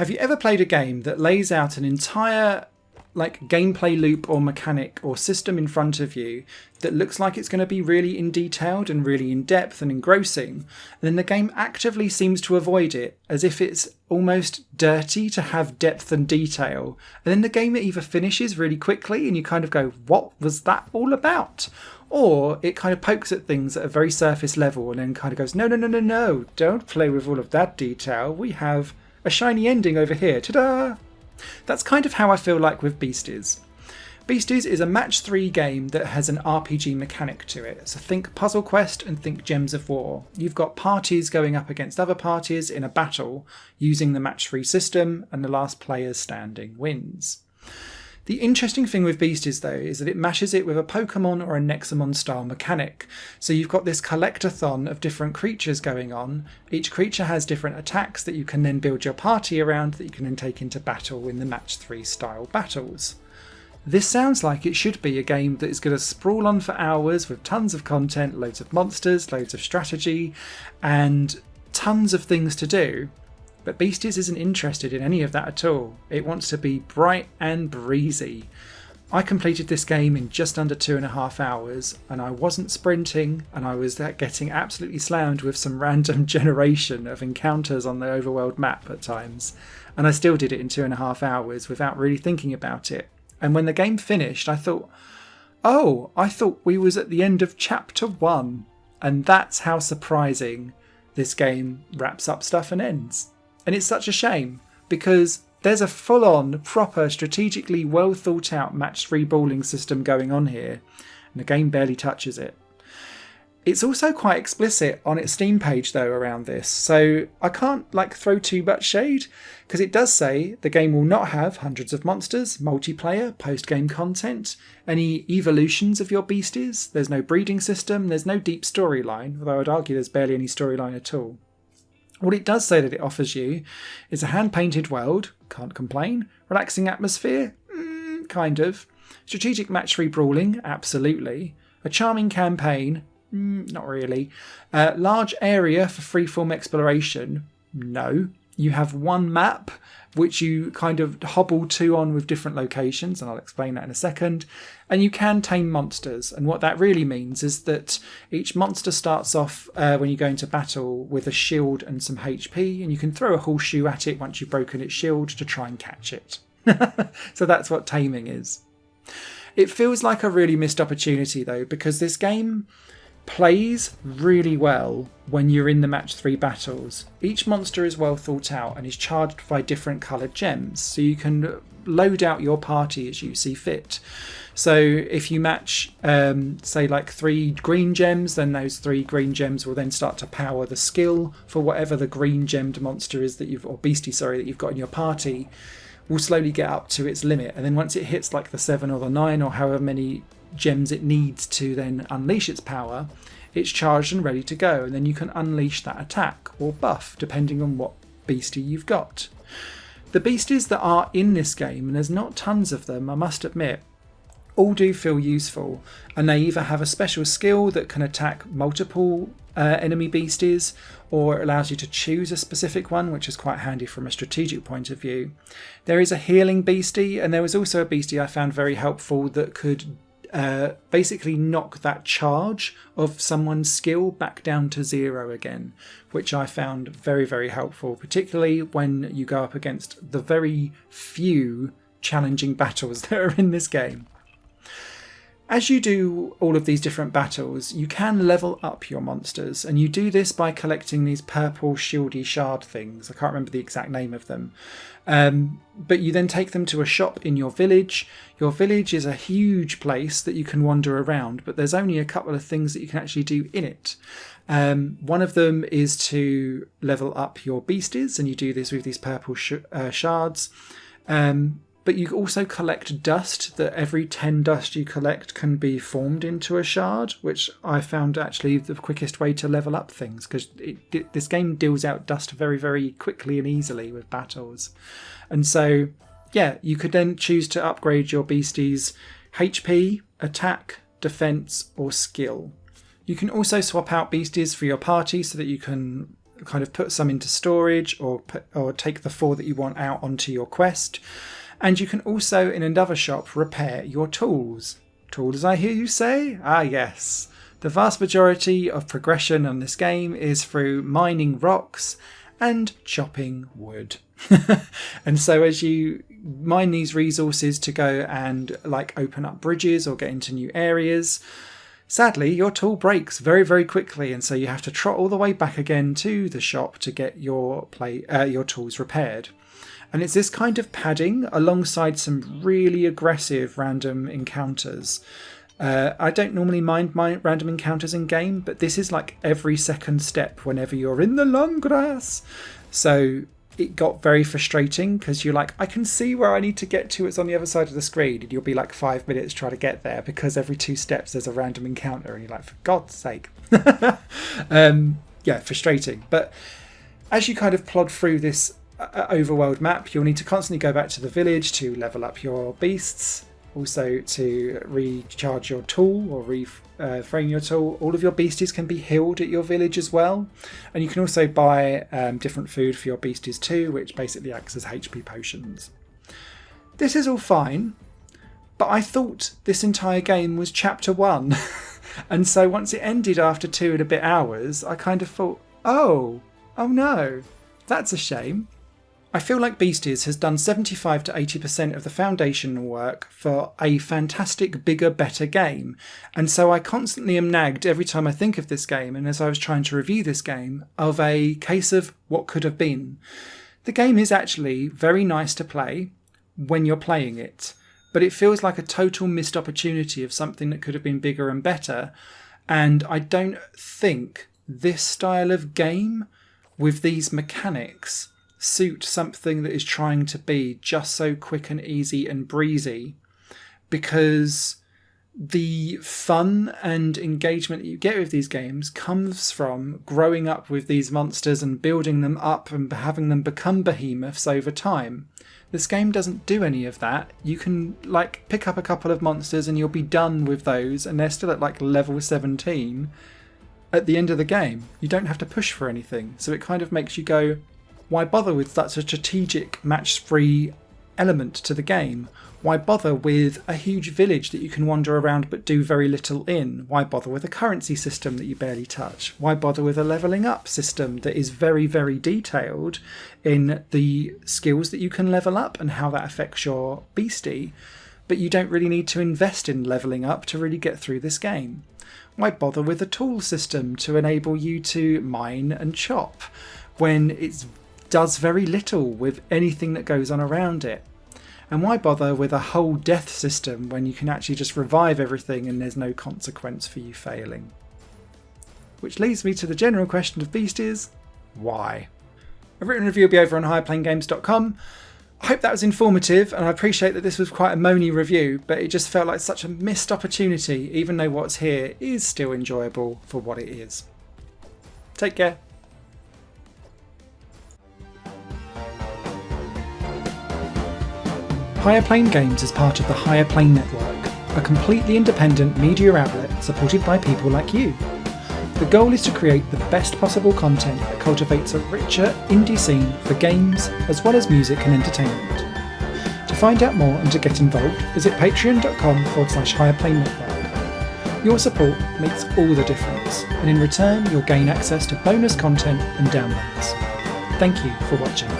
Have you ever played a game that lays out an entire gameplay loop or mechanic or system in front of you that looks like it's going to be really in detailed and really in depth and engrossing, and then the game actively seems to avoid it as if it's almost dirty to have depth and detail, and then the game either finishes really quickly and you kind of go, what was that all about? Or it kind of pokes at things at a very surface level and then kind of goes, no, don't play with all of that detail. We have a shiny ending over here. Ta-da! That's kind of how I feel like with Beasties. Beasties is a match 3 game that has an RPG mechanic to it. So think Puzzle Quest and think Gems of War. You've got parties going up against other parties in a battle using the match 3 system, and the last player standing wins. The interesting thing with Beasties, though, is that it mashes it with a Pokemon or a Nexomon style mechanic. So you've got this collectathon of different creatures going on. Each creature has different attacks that you can then build your party around that you can then take into battle in the match 3 style battles. This sounds like it should be a game that is going to sprawl on for hours with tons of content, loads of monsters, loads of strategy, and tons of things to do. But Beasties isn't interested in any of that at all. It wants to be bright and breezy. I completed this game in just under 2.5 hours, and I wasn't sprinting, and I was getting absolutely slammed with some random generation of encounters on the overworld map at times, and I still did it in 2.5 hours without really thinking about it. And when the game finished, I thought we was at the end of chapter 1, and that's how surprising this game wraps up stuff and ends. And it's such a shame, because there's a full-on, proper, strategically well thought out match 3 brawling system going on here, and the game barely touches it. It's also quite explicit on its Steam page though around this, so I can't throw too much shade, because it does say the game will not have hundreds of monsters, multiplayer, post-game content, any evolutions of your beasties, there's no breeding system, there's no deep storyline, although I'd argue there's barely any storyline at all. What it does say that it offers you is a hand-painted world, can't complain, relaxing atmosphere, kind of, strategic match 3 brawling, absolutely, a charming campaign, not really, large area for freeform exploration, no, you have one map which you kind of hobble to on with different locations, and I'll explain that in a second, and you can tame monsters, and what that really means is that each monster starts off when you go into battle with a shield and some HP, and you can throw a horseshoe at it once you've broken its shield to try and catch it. So that's what taming is. It feels like a really missed opportunity though, because this game plays really well when you're in the match 3 battles. Each monster is well thought out and is charged by different coloured gems, so you can load out your party as you see fit. So if you match say 3 green gems, then those 3 green gems will then start to power the skill for whatever the green gemmed monster is that you've got in your party, will slowly get up to its limit, and then once it hits the 7 or the 9 or however many gems it needs to then unleash its power, it's charged and ready to go, and then you can unleash that attack or buff depending on what beastie you've got. The beasties that are in this game, and there's not tons of them I must admit, all do feel useful, and they either have a special skill that can attack multiple enemy beasties, or it allows you to choose a specific one, which is quite handy from a strategic point of view. There is a healing beastie, and there was also a beastie I found very helpful that could basically knock that charge of someone's skill back down to 0 again, which I found very, very helpful, particularly when you go up against the very few challenging battles that are in this game. As you do all of these different battles, you can level up your monsters, and you do this by collecting these purple shieldy shard things. I can't remember the exact name of them. But you then take them to a shop in your village. Your village is a huge place that you can wander around, but there's only a couple of things that you can actually do in it. One of them is to level up your beasties, and you do this with these purple shards. But you also collect dust, that every 10 dust you collect can be formed into a shard, which I found actually the quickest way to level up things, because this game deals out dust very, very quickly and easily with battles. And so, yeah, you could then choose to upgrade your beastie's HP, attack, defense, or skill. You can also swap out beasties for your party so that you can kind of put some into storage or take the 4 that you want out onto your quest. And you can also, in another shop, repair your tools. Tools, I hear you say? Ah, yes. The vast majority of progression on this game is through mining rocks and chopping wood. And so as you mine these resources to go and like open up bridges or get into new areas, sadly your tool breaks very, very quickly, and so you have to trot all the way back again to the shop to get your tools repaired. And it's this kind of padding alongside some really aggressive random encounters. I don't normally mind my random encounters in game, but this is like every second step whenever you're in the long grass. So it got very frustrating because you're like, I can see where I need to get to. It's on the other side of the screen. And you'll be like 5 minutes trying to get there because every 2 steps there's a random encounter. And you're like, for God's sake. Yeah, frustrating. But as you kind of plod through this overworld map, you'll need to constantly go back to the village to level up your beasts. Also to recharge your tool or reframe your tool. All of your beasties can be healed at your village as well. And you can also buy different food for your beasties too, which basically acts as HP potions. This is all fine, but I thought this entire game was chapter 1. And so once it ended after 2 and a bit hours, I kind of thought, oh no, that's a shame. I feel like Beasties has done 75 to 80% of the foundational work for a fantastic, bigger, better game. And so I constantly am nagged every time I think of this game, and as I was trying to review this game, of a case of what could have been. The game is actually very nice to play when you're playing it, but it feels like a total missed opportunity of something that could have been bigger and better. And I don't think this style of game with these mechanics suit something that is trying to be just so quick and easy and breezy, because the fun and engagement that you get with these games comes from growing up with these monsters and building them up and having them become behemoths over time. This game doesn't do any of that. You can like pick up a couple of monsters and you'll be done with those, and they're still at like level 17 at the end of the game. You don't have to push for anything, so it kind of makes you go, why bother with such a strategic match-free element to the game? Why bother with a huge village that you can wander around but do very little in? Why bother with a currency system that you barely touch? Why bother with a levelling up system that is very, very detailed in the skills that you can level up and how that affects your beastie, but you don't really need to invest in levelling up to really get through this game? Why bother with a tool system to enable you to mine and chop when it's does very little with anything that goes on around it? And why bother with a whole death system when you can actually just revive everything and there's no consequence for you failing? Which leads me to the general question of Beasties: why? A written review will be over on higherplayinggames.com. I hope that was informative, and I appreciate that this was quite a moany review, but it just felt like such a missed opportunity, even though what's here is still enjoyable for what it is. Take care. Higher Plane Games is part of the Higher Plane Network, a completely independent media outlet supported by people like you. The goal is to create the best possible content that cultivates a richer indie scene for games as well as music and entertainment. To find out more and to get involved, visit patreon.com/Higher Plane Network. Your support makes all the difference, and in return you'll gain access to bonus content and downloads. Thank you for watching.